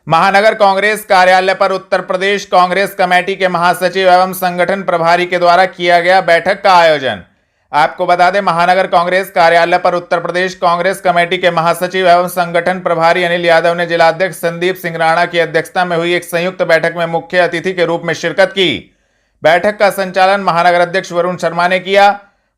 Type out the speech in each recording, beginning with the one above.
महानगर कांग्रेस कार्यालय पर उत्तर प्रदेश कांग्रेस कमेटी के महासचिव एवं संगठन प्रभारी के द्वारा किया गया बैठक का आयोजन। आपको बता दें, महानगर कांग्रेस कार्यालय पर उत्तर प्रदेश कांग्रेस कमेटी के महासचिव एवं संगठन प्रभारी अनिल यादव ने जिलाध्यक्ष संदीप सिंह राणा की अध्यक्षता में हुई एक संयुक्त बैठक में मुख्य अतिथि के रूप में शिरकत की। बैठक का संचालन महानगर अध्यक्ष वरुण शर्मा ने किया।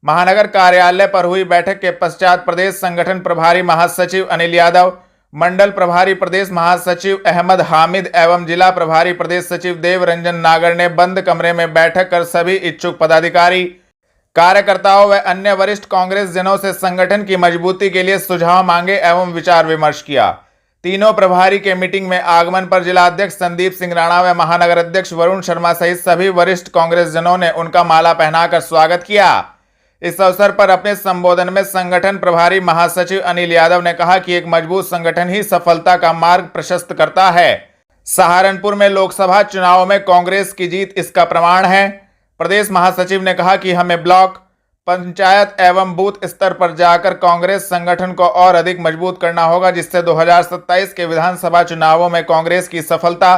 महानगर कार्यालय पर हुई बैठक के पश्चात प्रदेश संगठन प्रभारी महासचिव अनिल यादव, मंडल प्रभारी प्रदेश महासचिव अहमद हामिद एवं जिला प्रभारी प्रदेश सचिव देव रंजन नागर ने बंद कमरे में बैठक कर सभी इच्छुक पदाधिकारी, कार्यकर्ताओं व अन्य वरिष्ठ कांग्रेस जनों से संगठन की मजबूती के लिए सुझाव मांगे एवं विचार विमर्श किया। तीनों प्रभारी के मीटिंग में आगमन पर जिलाध्यक्ष संदीप सिंह राणा व महानगर अध्यक्ष वरुण शर्मा सहित सभी वरिष्ठ कांग्रेस जनों ने उनका माला पहनाकर स्वागत किया। इस अवसर पर अपने संबोधन में संगठन प्रभारी महासचिव अनिल यादव ने कहा कि एक मजबूत संगठन ही सफलता का मार्ग प्रशस्त करता है। सहारनपुर में लोकसभा चुनाव में कांग्रेस की जीत इसका प्रमाण है। प्रदेश महासचिव ने कहा कि हमें ब्लॉक, पंचायत एवं बूथ स्तर पर जाकर कांग्रेस संगठन को और अधिक मजबूत करना होगा, जिससे 2027 के विधानसभा चुनावों में कांग्रेस की सफलता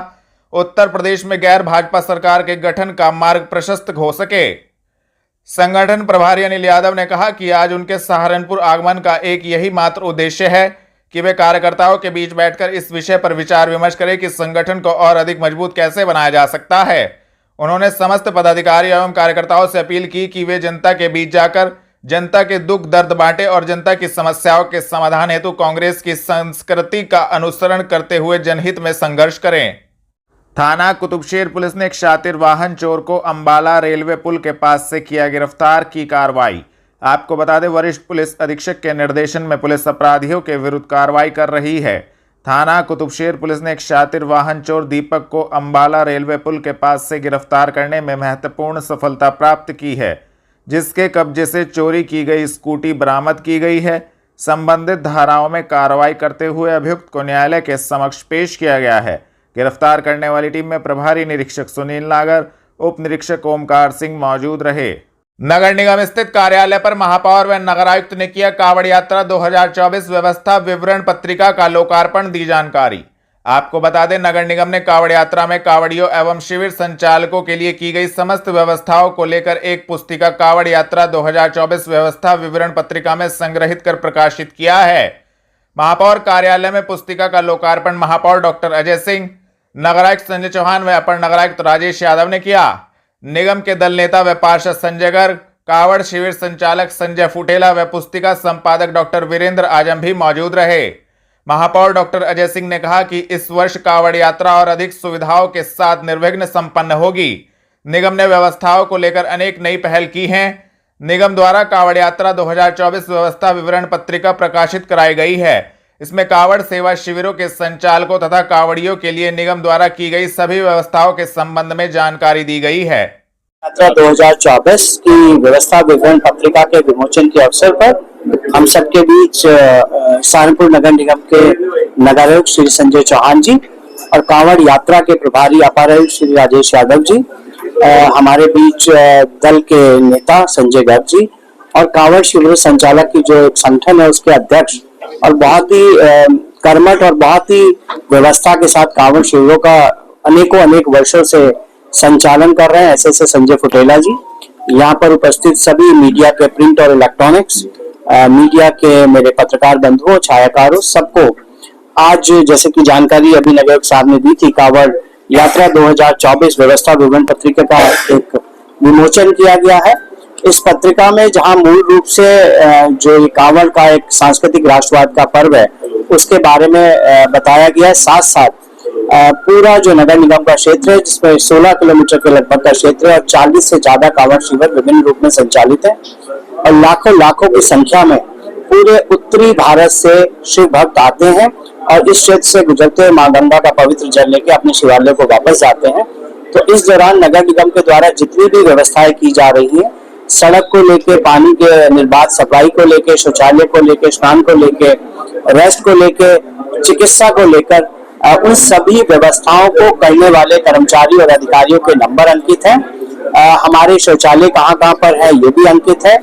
उत्तर प्रदेश में गैर भाजपा सरकार के गठन का मार्ग प्रशस्त हो सके। संगठन प्रभारी अनिल यादव ने कहा कि आज उनके सहारनपुर आगमन का एक यही मात्र उद्देश्य है कि वे कार्यकर्ताओं के बीच बैठकर इस विषय पर विचार विमर्श करें कि संगठन को और अधिक मजबूत कैसे बनाया जा सकता है। उन्होंने समस्त पदाधिकारी एवं कार्यकर्ताओं से अपील की कि वे जनता के बीच जाकर जनता के दुख दर्द बांटे और जनता की समस्याओं के समाधान हेतु कांग्रेस की संस्कृति का अनुसरण करते हुए जनहित में संघर्ष करें। थाना कुतुबशेर पुलिस ने एक शातिर वाहन चोर को अंबाला रेलवे पुल के पास से किया गिरफ्तार की कार्रवाई। आपको बता दें, वरिष्ठ पुलिस अधीक्षक के निर्देशन में पुलिस अपराधियों के विरुद्ध कार्रवाई कर रही है। थाना कुतुबशेर पुलिस ने एक शातिर वाहन चोर दीपक को अंबाला रेलवे पुल के पास से गिरफ्तार करने में महत्वपूर्ण सफलता प्राप्त की है, जिसके कब्जे से चोरी की गई स्कूटी बरामद की गई है। संबंधित धाराओं में कार्रवाई करते हुए अभियुक्त को न्यायालय के समक्ष पेश किया गया है। गिरफ्तार करने वाली टीम में प्रभारी निरीक्षक सुनील नागर, उप निरीक्षक ओमकार सिंह मौजूद रहे। नगर निगम स्थित कार्यालय पर महापौर व नगरायुक्त ने किया कांवड़ यात्रा 2024 व्यवस्था विवरण पत्रिका का लोकार्पण, दी जानकारी। आपको बता दें, नगर निगम ने कांवड़ यात्रा में कांवड़ियों एवं शिविर संचालकों के लिए की गई समस्त व्यवस्थाओं को लेकर एक पुस्तिका कांवड़ यात्रा 2024 व्यवस्था विवरण पत्रिका में संग्रहित कर प्रकाशित किया है। महापौर कार्यालय में पुस्तिका का लोकार्पण महापौर डॉक्टर अजय सिंह, नगरायुक्त संजय चौहान व अपर नगरायुक्त राजेश यादव ने किया। निगम के दल नेता व पार्षद संजय गर्ग, कांवड़ शिविर संचालक संजय फुटेला व पुस्तिका संपादक डॉक्टर वीरेंद्र आजम भी मौजूद रहे। महापौर डॉक्टर अजय सिंह ने कहा कि इस वर्ष कांवड़ यात्रा और अधिक सुविधाओं के साथ निर्विघ्न संपन्न होगी। निगम ने व्यवस्थाओं को लेकर अनेक नई पहल की हैं। निगम द्वारा कांवड़ यात्रा 2024 व्यवस्था विवरण पत्रिका प्रकाशित कराई गई है। इसमें कांवड़ सेवा शिविरों के संचालकों तथा कांवड़ियों के लिए निगम द्वारा की गई सभी व्यवस्थाओं के संबंध में जानकारी दी गई है। यात्रा 2024 की व्यवस्था विवरण पत्रिका के विमोचन के अवसर पर हम सबके बीच सहारनपुर नगर निगम के नगरायुक्त श्री संजय चौहान जी और कांवड़ यात्रा के प्रभारी अपर आयुक्त श्री राजेश यादव जी, हमारे बीच दल के नेता संजय गर्ग जी और कांवड़ शिविर संचालक की जो एक संगठन है उसके अध्यक्ष और बहुत ही कर्मठ और बहुत ही व्यवस्था के साथ कांवड़ शिविरों का अनेक वर्षों से संचालन कर रहे हैं ऐसे संजय फुटेला जी। यहाँ पर उपस्थित सभी मीडिया के प्रिंट और इलेक्ट्रॉनिक्स मीडिया के मेरे पत्रकार बंधुओं, छायाकारों, सबको आज जैसे कि जानकारी अभी नगर साहब ने दी थी, कांवड़ यात्रा 2024 व्यवस्था विवरण पत्रिका का एक विमोचन किया गया है। इस पत्रिका में जहां मूल रूप से जो कांवड़ का एक सांस्कृतिक राष्ट्रवाद का पर्व है उसके बारे में बताया गया है, साथ साथ पूरा जो नगर निगम का क्षेत्र है जिसमें 16 किलोमीटर के लगभग का क्षेत्र है और 40 से ज्यादा कांवड़ शिविर विभिन्न रूप में संचालित है और लाखों की संख्या में पूरे उत्तरी भारत से शिव भक्त आते हैं और इस क्षेत्र से गुजरते हुए मां गंगा का पवित्र जल लेके अपने शिवालय को वापस जाते हैं। तो इस दौरान नगर निगम के द्वारा जितनी भी व्यवस्थाएं की जा रही है, सड़क को लेके, पानी के निर्बाध सप्लाई को लेके, शौचालय को लेके, स्नान को लेके, रेस्ट को लेके, चिकित्सा को लेकर, उन सभी व्यवस्थाओं को करने वाले कर्मचारी और अधिकारियों के नंबर अंकित हैं। हमारे शौचालय कहाँ पर है ये भी अंकित है।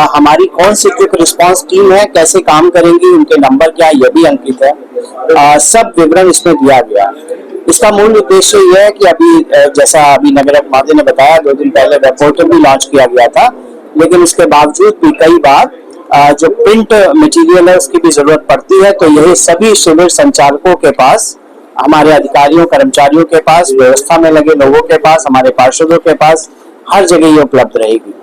हमारी कौन सी क्विक रिस्पांस टीम है, कैसे काम करेंगी, उनके नंबर क्या है, ये भी अंकित है। सब विवरण इसमें दिया गया। इसका मूल उद्देश्य यह है कि जैसा अभी नगर महोदय ने बताया, 2 दिन पहले वेब पोर्टल भी लॉन्च किया गया था, लेकिन उसके बावजूद भी कई बार जो प्रिंट मटेरियल है उसकी भी जरूरत पड़ती है। तो यही सभी शिविर संचालकों के पास, हमारे अधिकारियों कर्मचारियों के पास, व्यवस्था में लगे लोगों के पास, हमारे पार्षदों के पास हर जगह ये उपलब्ध रहेगी।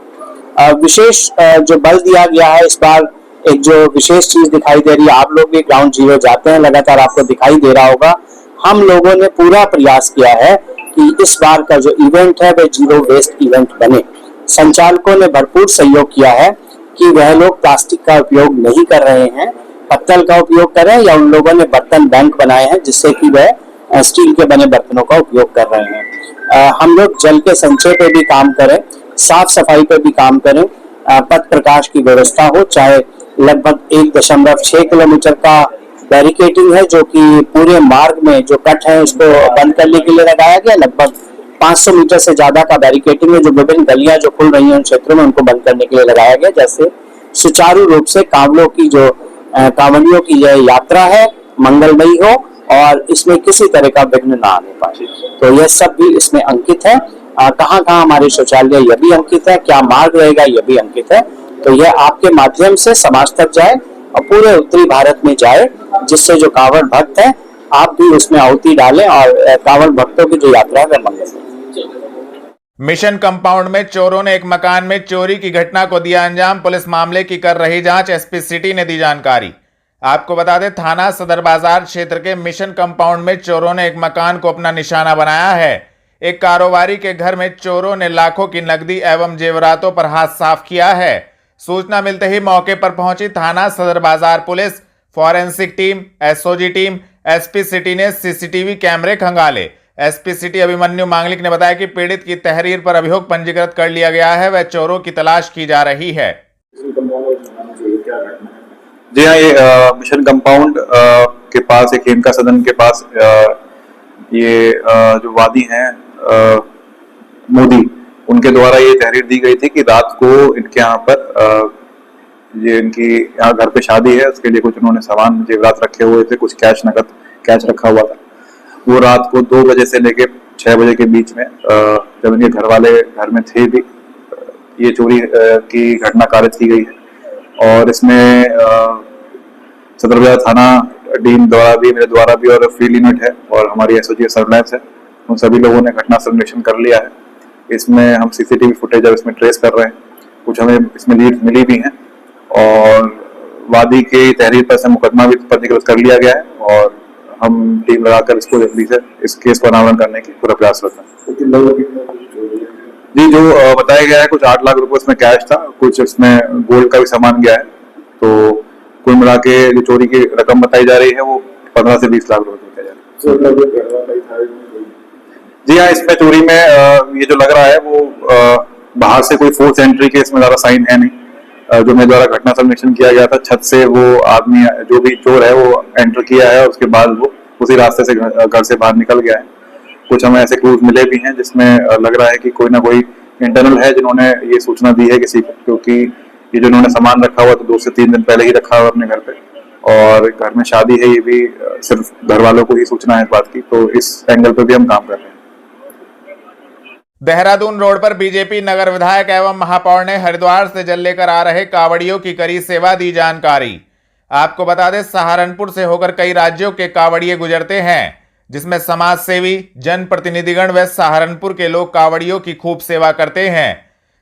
विशेष जो बल दिया गया है इस बार, एक जो विशेष चीज दिखाई दे रही है, आप लोग भी ग्राउंड जीरो जाते हैं, लगातार आपको दिखाई दे रहा होगा, हम लोगों ने पूरा प्रयास किया है कि इस बार का जो इवेंट है वह जीरो वेस्ट इवेंट बने। संचालकों ने भरपूर सहयोग किया है कि वह लोग प्लास्टिक का उपयोग नहीं कर रहे हैं, पत्तल का उपयोग कर रहे हैं, या उन लोगों ने बर्तन बैंक बनाए हैं जिससे कि वह स्टील के बने बर्तनों का उपयोग कर रहे हैं। हम लोग जल के संचय पे भी काम करें, साफ सफाई पे भी काम करें, पथ प्रकाश की व्यवस्था हो, चाहे लगभग 1.6 किलोमीटर का बैरिकेडिंग है जो कि पूरे मार्ग में जो कट है उसको बंद करने के लिए लगाया गया। लगभग 500 मीटर से ज्यादा का बैरिकेडिंग है जो विभिन्न गलियां जो खुल रही हैं उन क्षेत्रों में उनको बंद करने के लिए लगाया गया, जैसे सुचारू रूप से कांवड़ियों की यह यात्रा है मंगलमयी हो और इसमें किसी तरह का विघ्न ना आने पाए। तो यह सब भी इसमें अंकित है। कहाँ कहाँ हमारे शौचालय यह भी अंकित है, क्या मार्ग रहेगा यह भी अंकित है। तो यह आपके माध्यम से समाज तक जाए और पूरे उत्तरी भारत में जाए, जिससे जो कांवड़ भक्त है आप भी उसमें आहुति डालें और कांवड़ भक्तों की जो यात्रा है वह मंगल। मिशन कंपाउंड में चोरों ने एक मकान में चोरी की घटना को दिया अंजाम। पुलिस मामले की कर रही जांच, एसपी सिटी ने दी जानकारी। आपको बता दें, थाना सदर बाजार क्षेत्र के मिशन कंपाउंड में चोरों ने एक मकान को अपना निशाना बनाया है। एक कारोबारी के घर में चोरों ने लाखों की नकदी एवं जेवरातों पर हाथ साफ किया है। सूचना मिलते ही मौके पर पहुंची थाना सदर बाजार police, forensic team, SOG team, SP city ने सीसीटीवी कैमरे खंगाले। एसपी सिटी अभिमन्यु मांगलिक ने बताया कि पीड़ित की तहरीर पर अभियोग पंजीकृत कर लिया गया है, वह चोरों की तलाश की जा रही है। जी हाँ, ये मिशन कंपाउंड के पास, एक खेमका सदन के पास ये जो वादी हैं मोदी, उनके द्वारा ये तहरीर दी गई थी कि रात को इनके यहाँ पर ये इनकी यहाँ घर पे शादी है, उसके लिए कुछ उन्होंने सामान जेवरात रखे हुए थे, कुछ नकद कैश रखा हुआ था। वो रात को 2 बजे से लेके 6 बजे के बीच में जब इनके घर वाले घर में थे भी, ये चोरी की घटना कारित की गई है। और इसमें सदर बाजार थाना टीम द्वारा भी, मेरे द्वारा भी, और फील्ड यूनिट है और हमारी एसओजी सर्विलांस है, उन सभी लोगों ने घटना से निरीक्षण कर लिया है। इसमें हम सीसीटीवी फुटेज अब इसमें ट्रेस कर रहे हैं, कुछ हमें इसमें लीड मिली भी हैं और वादी की तहरीर पर से मुकदमा भी पंजीकृत कर लिया गया है और हम टीम लगाकर इसको जल्दी से इस केस को अनावरण करने की पूरा प्रयास करते हैं। जी, जो बताया गया है कुछ 8 लाख रुपए इसमें कैश था, कुछ इसमें गोल्ड का भी सामान गया है, तो कुल मिला के जो चोरी की रकम बताई जा रही है वो 15 से 20 लाख रुपए बताई जा रही है। जी हाँ, इसमें चोरी में ये जो लग रहा है वो बाहर से कोई फोर्स एंट्री के इसमें ज्यादा साइन है नहीं। जो मेरे द्वारा घटना से निरीक्षण किया गया था, छत से वो आदमी जो भी चोर है वो एंटर किया है और उसके बाद वो उसी रास्ते से घर से बाहर निकल गया है। कुछ हमें ऐसे क्लूज मिले भी हैं जिसमें लग रहा है कि कोई ना कोई इंटरनल है जिन्होंने ये सूचना दी है किसी को, क्योंकि ये जो इन्होंने सामान रखा हुआ तो 2 से 3 दिन पहले ही रखा हुआ अपने घर पे और घर में शादी है, ये भी सिर्फ घर वालों को ही सूचना है इस बात की, तो इस एंगल पे भी हम काम कर रहे हैं। देहरादून रोड पर बीजेपी नगर विधायक एवं महापौर ने हरिद्वार से जल लेकर आ रहे कावड़ियों की करी सेवा, दी जानकारी। आपको बता दें, सहारनपुर से होकर कई राज्यों के कावड़िए गुजरते हैं, जिसमें समाज सेवी, जनप्रतिनिधिगण व सहारनपुर के लोग कावड़ियों की खूब सेवा करते हैं।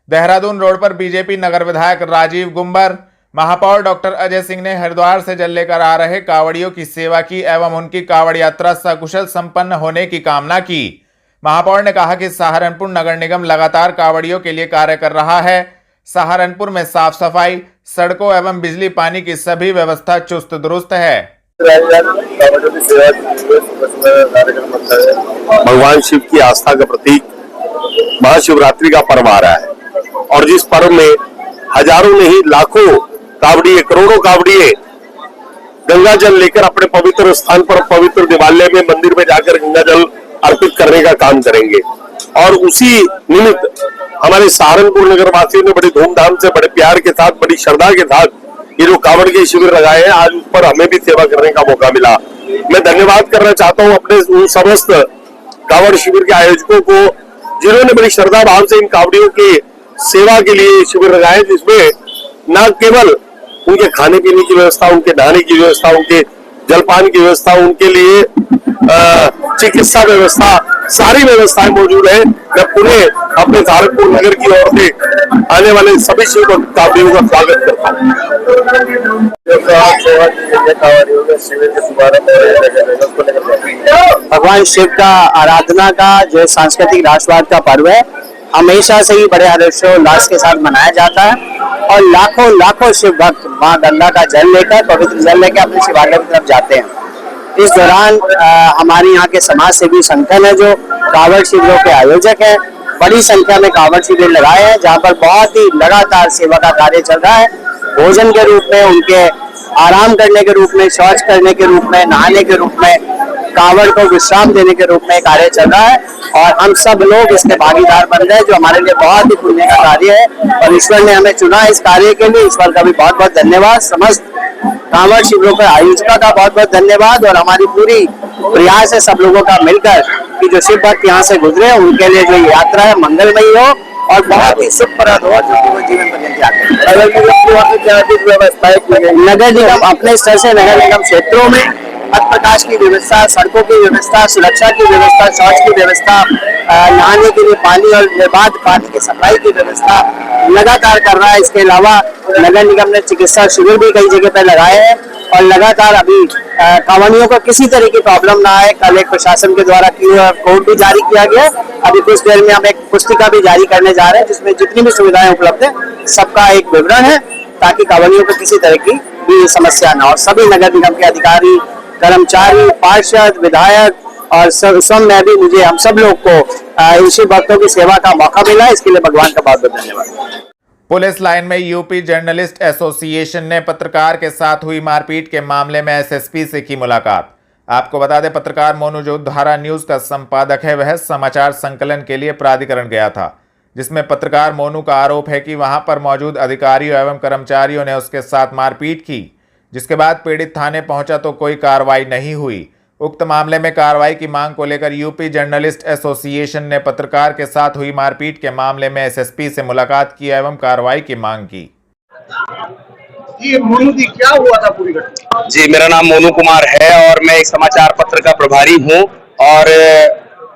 देहरादून रोड पर बीजेपी नगर विधायक राजीव गुंबर, महापौर डॉक्टर अजय सिंह ने हरिद्वार से जल लेकर आ रहे कावड़ियों की सेवा की एवं उनकी कावड़ यात्रा सकुशल संपन्न होने की कामना की। महापौर ने कहा कि सहारनपुर नगर निगम लगातार कावड़ियों के लिए कार्य कर रहा है। सहारनपुर में साफ सफाई, सड़कों एवं बिजली पानी की सभी व्यवस्था चुस्त दुरुस्त है। भगवान शिव की आस्था का प्रतीक महाशिवरात्रि का पर्व आ रहा है और जिस पर्व में हजारों नहीं लाखों कावड़िए, करोड़ों कावड़िए गंगा जल लेकर अपने पवित्र स्थान पर, पवित्र देवालय में, मंदिर में जाकर गंगा जल अर्पित करने का काम करेंगे। और उसी निमित्त हमारे सहारनपुर नगर वासियों ने बड़े धूमधाम से, बड़े प्यार के साथ, बड़ी श्रद्धा के साथ ये जो कांवड़ के शिविर लगाए हैं, आज उस पर हमें भी सेवा करने का मौका मिला। मैं धन्यवाद करना चाहता हूँ अपने उन समस्त कांवड़ शिविर के आयोजकों को, जिन्होंने बड़ी श्रद्धा भाव से इन कांवड़ियों की सेवा के लिए शिविर लगाए, जिसमें न केवल उनके खाने पीने की व्यवस्था, उनके नहाने की व्यवस्था, उनके जलपान की व्यवस्था, उनके लिए चिकित्सा व्यवस्था, सारी व्यवस्थाएं मौजूद है। मैं पुनः अपने धारकपुर नगर की ओर से आने वाले सभी शिव कांवड़ियों का स्वागत करता हूँ। भगवान शिव का आराधना का जो सांस्कृतिक राष्ट्रवाद का पर्व है, हमेशा से ही बड़े हर्षोल्लास के साथ मनाया जाता है और लाखों लाखों शिव भक्त मां गंगा का जल लेकर, पवित्र जल लेकर अपने शिवालय की तरफ जाते हैं। इस दौरान हमारे यहाँ के समाज सेवी संगठन है जो कांवड़ शिविरों के आयोजक है, बड़ी संख्या में कांवड़ शिविर लगाए हैं, जहाँ पर बहुत ही लगातार सेवा का कार्य चल रहा है। भोजन के रूप में, उनके आराम करने के रूप में, शौच करने के रूप में, नहाने के रूप में, कांवड़ को विश्राम देने के रूप में कार्य चल रहा है और हम सब लोग इसके भागीदार बन गए, जो हमारे लिए बहुत ही पुण्य का कार्य है और ईश्वर ने हमें चुना इस कार्य के लिए। ईश्वर का भी बहुत बहुत धन्यवाद। समस्त कांवड़ शिविरों के आयोजकों का बहुत बहुत धन्यवाद और हमारी पूरी प्रयास है सब लोगों का मिलकर कि जो शिव भक्त यहाँ से गुजरे उनके लिए जो यात्रा है मंगलमयी हो और बहुत ही सुखप्रद हो, जो कि वो जीवन बदल जाते हैं। नगर निगम अपने स्तर से नगर निगम क्षेत्रों में पथ प्रकाश की व्यवस्था, सड़कों की व्यवस्था, सुरक्षा की व्यवस्था, शौच की व्यवस्था, नहाने के लिए पानी और निर्बाध पानी की सप्लाई की व्यवस्था लगातार कर रहा है। इसके अलावा नगर निगम ने चिकित्सा शिविर भी कई जगह पर लगाए हैं और लगातार अभी कांवड़ियों को किसी तरह की प्रॉब्लम ना आए। कल एक प्रशासन के द्वारा QR कोड भी जारी किया गया। अभी कुछ देर में हम एक पुस्तिका भी जारी करने जा रहे हैं जिसमें जितनी भी सुविधाएं उपलब्ध है सबका एक विवरण है, ताकि कांवड़ियों को किसी तरह की भी समस्या ना हो। सभी नगर निगम के अधिकारी, कर्मचारी, पार्षद, विधायक और स्वयं मैं भी, मुझे हम सब लोग को शिव भक्तों की सेवा का मौका मिला, इसके लिए भगवान का बहुत बहुत धन्यवाद। पुलिस लाइन में यूपी जर्नलिस्ट एसोसिएशन ने पत्रकार के साथ हुई मारपीट के मामले में एसएसपी से की मुलाकात। आपको बता दें, पत्रकार मोनू जो धारा न्यूज का संपादक है, वह समाचार संकलन के लिए प्राधिकरण गया था, जिसमें पत्रकार मोनू का आरोप है कि वहां पर मौजूद अधिकारियों एवं कर्मचारियों ने उसके साथ मारपीट की, जिसके बाद पीड़ित थाने पहुंचा तो कोई कार्रवाई नहीं हुई। उक्त मामले में कार्रवाई की मांग को लेकर यूपी जर्नलिस्ट एसोसिएशन ने पत्रकार के साथ हुई मारपीट के मामले में एसएसपी से मुलाकात की एवं कार्रवाई की मांग की। जी मोनू जी, क्या हुआ था पूरी घटना? जी, मेरा नाम मोनू कुमार है और मैं एक समाचार पत्र का प्रभारी हूं और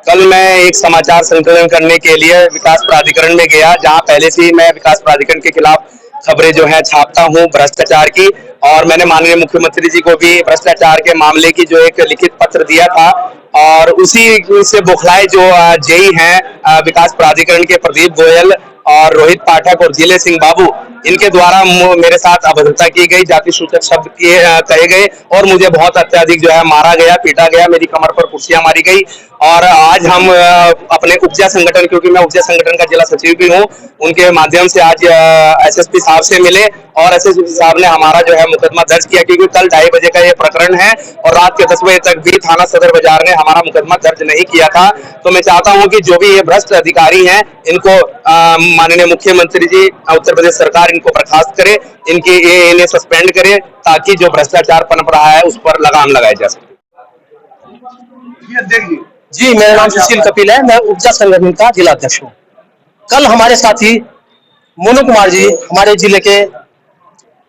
कल मैं एक समाचार संकलन करने के लिए विकास प्राधिकरण में गया, जहां पहले से ही मैं विकास प्राधिकरण के खिलाफ खबरें जो है छापता हूं भ्रष्टाचार की, और मैंने माननीय मुख्यमंत्री जी को भी भ्रष्टाचार के मामले की जो एक लिखित पत्र दिया था और उसी से बौखलाए जो जेई हैं विकास प्राधिकरण के प्रदीप गोयल और रोहित पाठक और जिले सिंह बाबू, इनके द्वारा मेरे साथ अभद्रता की गई, जाति सूचक शब्द कहे गए और मुझे बहुत अत्यधिक जो है मारा गया, पीटा गया, मेरी कमर पर कुर्सियां मारी गई। और आज हम अपने उपजा संगठन, क्योंकि मैं उपजा संगठन का जिला सचिव भी हूं, उनके माध्यम से आज एसएसपी साहब से मिले और एसएसपी साहब ने हमारा जो है मुकदमा दर्ज किया, क्योंकि कल 2:30 बजे का ये प्रकरण है और रात के 10 बजे तक भी थाना सदर बाजार ने हमारा मुकदमा दर्ज नहीं किया था। तो मैं चाहता हूं कि जो भी ये भ्रष्ट अधिकारी हैं, इनको माननीय मुख्यमंत्री जी, उत्तर प्रदेश सरकार इनको बर्खास्त करे, इन्हें सस्पेंड करे, ताकि जो भ्रष्टाचार पनप रहा है उस पर लगाम लगाया जा सके। जी, मेरा नाम सुशील कपिल है, मैं उपजा संगठन का जिला अध्यक्ष हूँ। कल हमारे साथी मोनू कुमार जी हमारे जिले के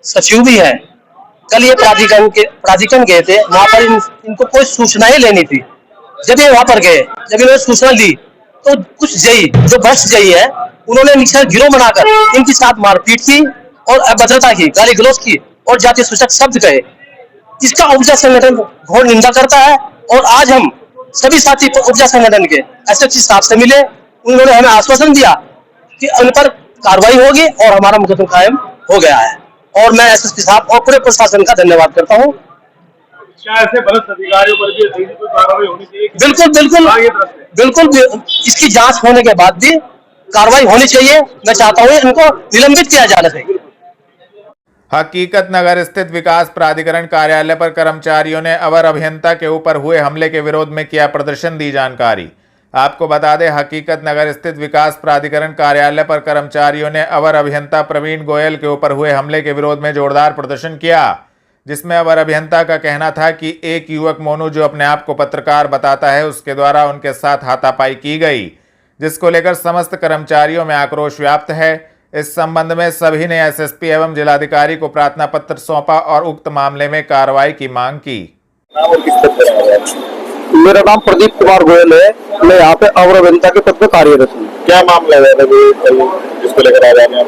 सचिव भी हैं। कल ये प्राधिकरण गए थे, वहां पर इनको कोई सूचना ही लेनी थी। जब ये वहां पर गए, जब इन्होंने सूचना दी तो कुछ जेई, जो भ्रष्ट जेई है, उन्होंने नीचे गिरोह बनाकर इनके साथ मारपीट की और अभद्रता की, गाली गलौज की और जाति सूचक शब्द कहे। इसका उपजा संगठन घोर निंदा करता है और आज हम सभी साथी उपजा संगठन के एसएसपी साहब से मिले, उन्होंने हमें आश्वासन दिया कि उन पर कार्रवाई होगी और हमारा मुकदमा कायम हो गया है। और मैं एसएसपी साहब और पूरे प्रशासन का धन्यवाद करता हूँ। क्या ऐसे भ्रष्ट अधिकारियों पर भी कोई कार्रवाई होनी चाहिए? बिल्कुल बिल्कुल बिल्कुल, इसकी जांच होने के बाद भी कार्रवाई होनी चाहिए। मैं चाहता हूँ इनको निलंबित किया जाना चाहिए। हकीकत नगर स्थित विकास प्राधिकरण कार्यालय पर कर्मचारियों ने अवर अभियंता के ऊपर हुए हमले के विरोध में किया प्रदर्शन, दी जानकारी। आपको बता दें, हकीकत नगर स्थित विकास प्राधिकरण कार्यालय पर कर्मचारियों ने अवर अभियंता प्रवीण गोयल के ऊपर हुए हमले के विरोध में जोरदार प्रदर्शन किया, जिसमें अवर अभियंता का कहना था कि एक युवक मोनू, जो अपने आप को पत्रकार बताता है, उसके द्वारा उनके साथ हाथापाई की गई, जिसको लेकर समस्त कर्मचारियों में आक्रोश व्याप्त है। इस संबंध में सभी ने एसएसपी एवं जिलाधिकारी को प्रार्थना पत्र सौंपा और उक्त मामले में कार्रवाई की मांग की। मेरा नाम प्रदीप कुमार गोयल है। मैं यहाँ पे अवर अभियंता के पद पर कार्यरत हूँ। क्या मामला है जिसको लेकर आ रहे हैं?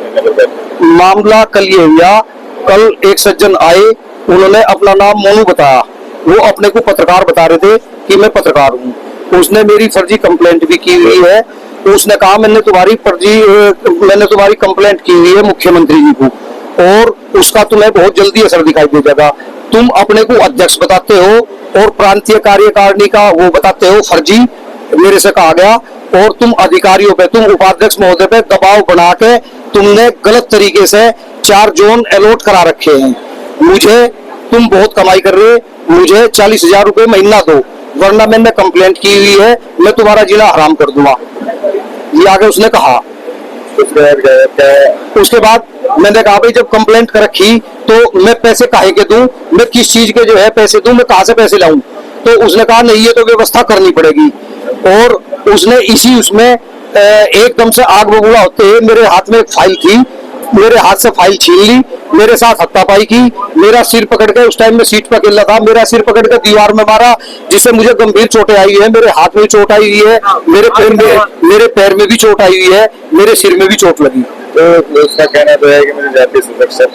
मामला कल ये हुआ, कल एक सज्जन आए, उन्होंने अपना नाम मोनू बताया। वो अपने को पत्रकार बता रहे थे कि मैं पत्रकार हूँ। उसने मेरी फर्जी कंप्लेंट भी की हुई है। उसने कहा मैंने तुम्हारी कंप्लेंट की हुई है मुख्यमंत्री जी को, और उसका तुम्हें बहुत जल्दी असर दिखाई दे जाएगा। तुम अपने को अध्यक्ष बताते हो और प्रांतीय कार्यकारिणी का वो बताते हो फर्जी, मेरे से कहा गया। और तुम अधिकारियों पे, तुम उपाध्यक्ष महोदय पे दबाव बना के तुमने गलत तरीके से 4 जोन अलॉट करा रखे हैं। मुझे तुम बहुत कमाई कर रहे, मुझे 40,000 रुपए महीना दो, वरना मैंने कंप्लेंट की हुई है, मैं तुम्हारा जिला हराम कर दूंगा, ये आगे उसने कहा। उसके बाद मैंने कहा भाई जब कंप्लेंट कर रखी तो मैं पैसे काहे के दूं, मैं किस चीज के जो है पैसे दूं, मैं कहां से पैसे लाऊं? तो उसने कहा नहीं, ये तो व्यवस्था करनी पड़ेगी। और उसने उसमें एकदम से आग बबूला होते मेरे हाथ में एक फाइल थी, मेरे हाथ से फाइल छीन ली, मेरे साथ हत्तापाई की, मेरा सिर पकड़ के, उस टाइम में सीट पर अकेला था, मेरा सिर पकड़ के दीवार में मारा, जिससे मुझे गंभीर चोटें आई हुई है। मेरे हाथ में भी चोट आई हुई है, मेरे पैर में भी चोट आई हुई है, मेरे सिर में भी चोट लगी। तो उसका कहना तो है कि मुझे जाति सुरक्षा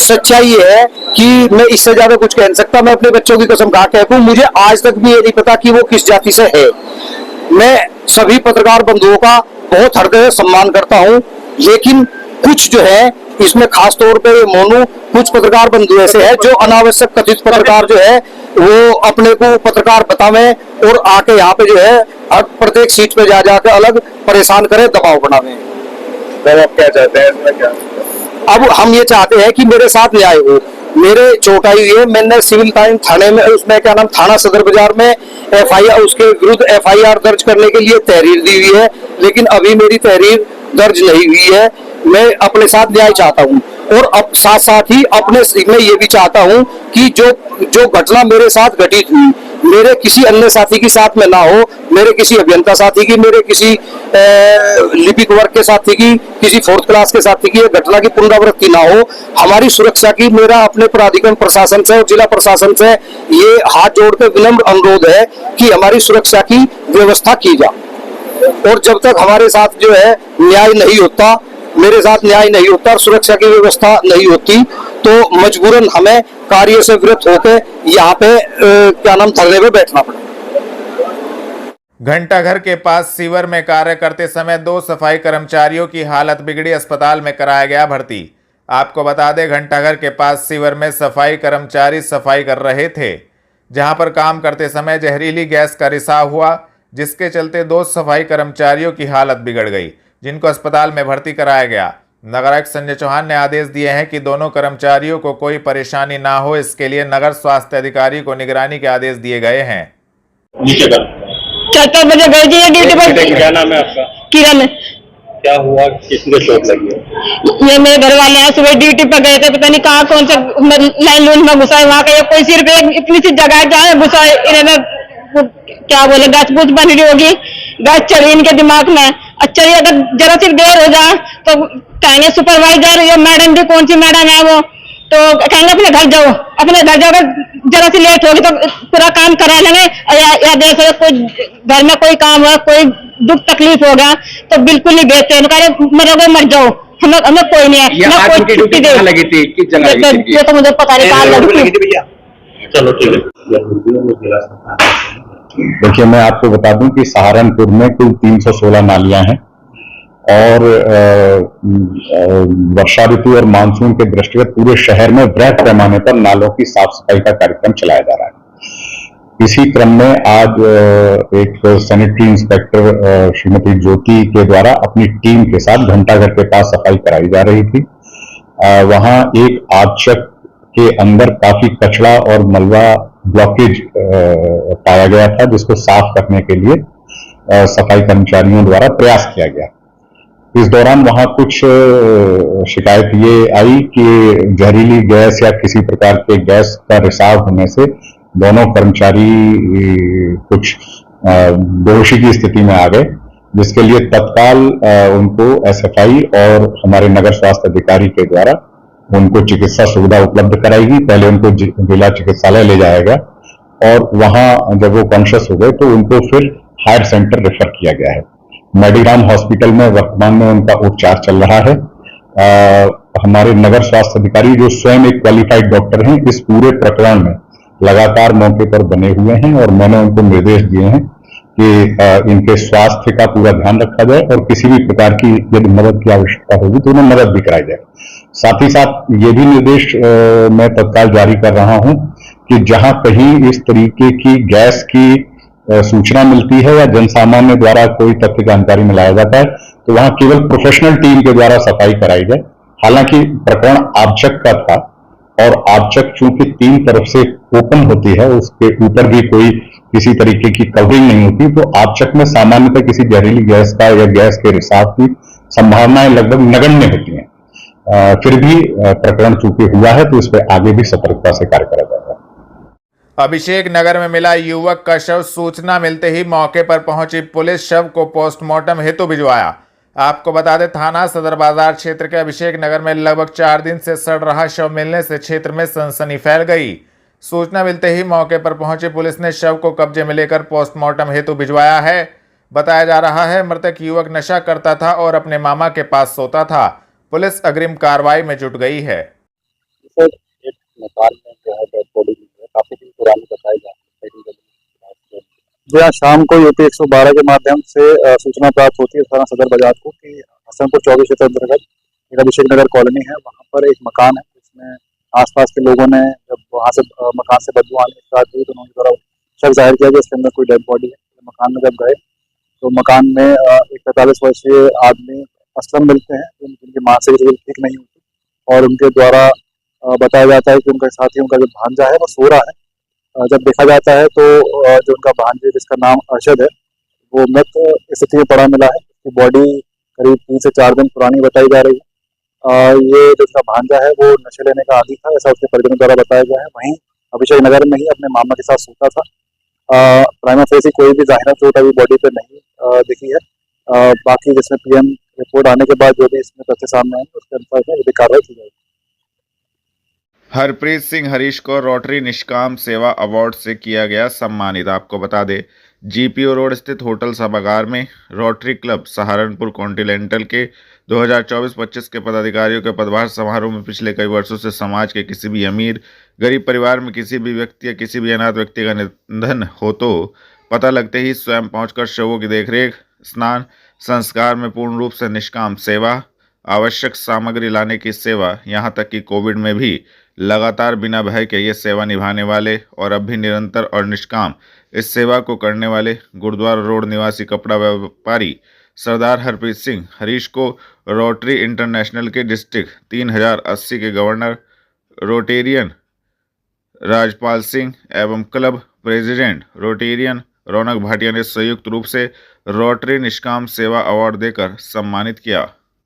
सच्चाई है कि मैं इससे ज्यादा कुछ कह नहीं सकता। मैं अपने बच्चों की कसम खा के कहूं, मुझे आज तक भी ये नहीं पता कि वो किस जाति से है। मैं सभी पत्रकार बंधुओं का बहुत हृदय से सम्मान करता हूं, लेकिन कुछ जो है इसमें खास तौर पे मोनू, कुछ पत्रकार बंधु ऐसे हैं जो अनावश्यक कथित पत्रकार जो है वो अपने को पत्रकार बतावे और आके यहाँ पे जो है प्रत्येक सीट पे जा जाकर अलग परेशान करे, दबाव बनावे। तो आप क्या चाहते हैं इसमें? क्या अब हम ये चाहते हैं कि मेरे साथ न्याय हो। मेरे चोट आई हुई है, मैंने सिविल लाइन थाने में, उसमें क्या नाम, थाना सदर बाजार में एफआईआर, उसके विरुद्ध एफआईआर दर्ज करने के लिए तहरीर दी हुई है, लेकिन अभी मेरी तहरीर दर्ज नहीं हुई है। मैं अपने साथ न्याय चाहता हूँ और अब साथ साथ ही अपने मैं ये भी चाहता हूँ कि जो घटना मेरे साथ घटित हुई, मेरे किसी अन्य साथी के साथ में ना हो, मेरे किसी अभियंता साथी की, मेरे किसी लिपिक वर्ग के साथी की, किसी 4th क्लास के साथी की घटना की पुनरावृत्ति ना हो। हमारी सुरक्षा की मेरा अपने प्राधिकरण प्रशासन से और जिला प्रशासन से ये हाथ जोड़ के विनम्र अनुरोध है कि हमारी सुरक्षा की व्यवस्था की जाए। और जब तक हमारे साथ जो है न्याय नहीं होता, मेरे साथ न्याय नहीं होता और सुरक्षा की व्यवस्था नहीं होती, तो मजबूरन हमें कार्य से विरत होकर यहाँ पे क्या नाम, धरने पे बैठना पड़ेगा। घंटाघर के पास सीवर में कार्य करते समय 2 सफाई कर्मचारियों की हालत बिगड़ी, अस्पताल में कराया गया भर्ती। आपको बता दें, घंटाघर के पास सीवर में सफाई कर्मचारी सफाई कर रहे थे, जहां पर काम करते समय जहरीली गैस का रिसाव हुआ, जिसके चलते 2 सफाई कर्मचारियों की हालत बिगड़ गई, जिनको अस्पताल में भर्ती कराया गया। नगर आयुक्त संजय चौहान ने आदेश दिए हैं कि दोनों कर्मचारियों को कोई परेशानी ना हो, इसके लिए नगर स्वास्थ्य अधिकारी को निगरानी के आदेश दिए गए हैं। 4 बजे गए जी ड्यूटी पर। क्या नाम है आपका? किरण। क्या हुआ, किसने चोट लगी है? ये मेरे घर वाले हैं, सुबह ड्यूटी पर गए थे, पता नहीं कहाँ कौन सा लाइन लून में घुसा है, वहाँ का कोई सिर्फ एक इतनी सी जगह है जहाँ घुसा है, इन्होंने क्या बोले गैस पूछ बन रही होगी, गैस चढ़ी इनके दिमाग में। अच्छा, अगर जरा सी देर हो जाए तो कहेंगे सुपरवाइजर या मैडम भी, कौन सी मैडम है वो, तो कहेंगे अपने घर जाओ, अपने घर जाओ, जरा सी लेट होगी तो पूरा काम करा लेंगे। या देखो कोई घर में कोई काम हो, कोई दुख तकलीफ होगा तो बिल्कुल नहीं भेजते, मरोगे मर जाओ, हमें कोई नहीं है। लगी थी किस जगह लगी थी? ये तो मुझे पता नहीं कहाँ लगी थी भैया। चलो ठीक है। देखिए, मैं आपको बता दूं कि सहारनपुर में कुल 316 नालियां हैं और वर्षा ऋतु और मानसून के दृष्टिगत पूरे शहर में वृहद पैमाने पर नालों की साफ सफाई का कार्यक्रम चलाया जा रहा है। इसी क्रम में आज एक सैनिटरी इंस्पेक्टर श्रीमती ज्योति के द्वारा अपनी टीम के साथ घंटाघर के पास सफाई कराई जा रही थी। वहां एक आगचक के अंदर काफी कचरा और मलबा ब्लॉकेज पाया गया था, जिसको साफ करने के लिए सफाई कर्मचारियों द्वारा प्रयास किया गया। इस दौरान वहां कुछ शिकायत ये आई कि जहरीली गैस या किसी प्रकार के गैस का रिसाव होने से दोनों कर्मचारी कुछ बेहोशी की स्थिति में आ गए, जिसके लिए तत्काल उनको एसएफआई और हमारे नगर स्वास्थ्य अधिकारी के द्वारा उनको चिकित्सा सुविधा उपलब्ध कराएगी। पहले उनको जिला चिकित्सालय ले जाएगा और वहां जब वो कॉन्शियस हो गए तो उनको फिर हायर सेंटर रेफर किया गया है। मेडिग्राम हॉस्पिटल में वर्तमान में उनका उपचार चल रहा है। हमारे नगर स्वास्थ्य अधिकारी जो स्वयं एक क्वालिफाइड डॉक्टर हैं, इस पूरे प्रकरण में लगातार मौके पर बने हुए हैं और मैंने उनको निर्देश दिए हैं कि इनके स्वास्थ्य का पूरा ध्यान रखा जाए और किसी भी प्रकार की यदि मदद की आवश्यकता होगी तो उन्हें मदद भी कराई जाए। साथ ही साथ ये भी निर्देश मैं तत्काल जारी कर रहा हूं कि जहां कहीं इस तरीके की गैस की सूचना मिलती है या जनसामान्य द्वारा कोई तथ्य जानकारी में लाया जाता है तो वहां केवल प्रोफेशनल टीम के द्वारा सफाई कराई जाए। हालांकि प्रकरण आबचक का था और आबचक चूंकि 3 तरफ से ओपन होती है, उसके ऊपर भी कोई किसी तरीके की कवरिंग नहीं होती, तो आबचक में सामान्यतः किसी जहरीली गैस का या गैस के रिसाव की संभावनाएं लगभग नगण्य होती हैं। फिर भी प्रकरण चूंकि हुआ है तो इस पर आगे भी सतर्कता से कार्य करा जाएगा। अभिषेक नगर में मिला युवक का शव, सूचना मिलते ही मौके पर पहुंची पुलिस शव को पोस्टमार्टम हेतु भिजवाया। आपको बता दें, थाना सदर बाजार क्षेत्र के अभिषेक नगर में लगभग 4 दिन से सड़ रहा शव मिलने से क्षेत्र में सनसनी फैल गई। सूचना मिलते ही मौके पर पहुंची पुलिस ने शव को कब्जे में लेकर पोस्टमार्टम हेतु भिजवाया है। बताया जा रहा है मृतक युवक नशा करता था और अपने मामा के पास सोता था। पुलिस अग्रिम कार्रवाई में जुट गई है। जी हाँ, शाम को यूपी 112 के माध्यम से सूचना प्राप्त होती है थाना सदर बाजार को कि हसनपुर 24 क्षेत्र अंतर्गत एक अभिषेक नगर कॉलोनी है, वहाँ पर एक मकान है जिसमें आसपास के लोगों ने जब वहाँ से मकान से बदबू आने स्टार्ट हुई तो उन्होंने द्वारा शक जाहिर किया कि इसके अंदर कोई डेड बॉडी है। मकान में जब गए तो मकान में एक 45 वर्षीय आदमी असलम मिलते हैं जिनकी मानसिक स्थिति ठीक नहीं होती और उनके द्वारा बताया जाता है कि उनका साथी, उनका जो भांजा है वो सो रहा है। जब देखा जाता है तो जो उनका भांजे जिसका नाम अरशद है वो मृत स्थिति में पड़ा मिला है। उसकी बॉडी करीब 3 से 4 दिन पुरानी बताई जा रही है। ये जो उसका भांजा है वो नशे लेने का आदी था, ऐसा उसके परिजनों द्वारा बताया गया है। वहीं अभिषेक नगर में ही अपने मामा के साथ सोता था। प्राइमा फेसी कोई भी जाहिर चोट अभी बॉडी पे नहीं दिखी है। बाकी जिसमें पीएम रिपोर्ट आने के बाद जो भी इसमें तथ्य सामने आएंगे उसके अनुसार कार्रवाई की जाएगी। हरप्रीत सिंह हरीश को रोटरी निष्काम सेवा अवार्ड से किया गया सम्मानित। आपको बता दें, जीपीओ रोड स्थित होटल सभागार में रोटरी क्लब सहारनपुर कॉन्टिनेंटल के 2024-25 के पदाधिकारियों के पदभार समारोह में पिछले कई वर्षों से समाज के किसी भी अमीर गरीब परिवार में किसी भी व्यक्ति या किसी भी अनाथ व्यक्ति का निधन हो तो पता लगते ही स्वयं पहुंचकर शवों की देखरेख, स्नान, संस्कार में पूर्ण रूप से निष्काम सेवा, आवश्यक सामग्री लाने की सेवा, यहाँ तक कि कोविड में भी लगातार बिना भय के ये सेवा निभाने वाले और अब भी निरंतर और निष्काम इस सेवा को करने वाले गुरुद्वारा रोड निवासी कपड़ा व्यापारी सरदार हरप्रीत सिंह हरीश को रोटरी इंटरनेशनल के डिस्ट्रिक्ट 3080 के गवर्नर रोटेरियन राजपाल सिंह एवं क्लब प्रेसिडेंट रोटेरियन रौनक भाटिया ने संयुक्त रूप से रोटरी निष्काम सेवा अवार्ड देकर सम्मानित किया।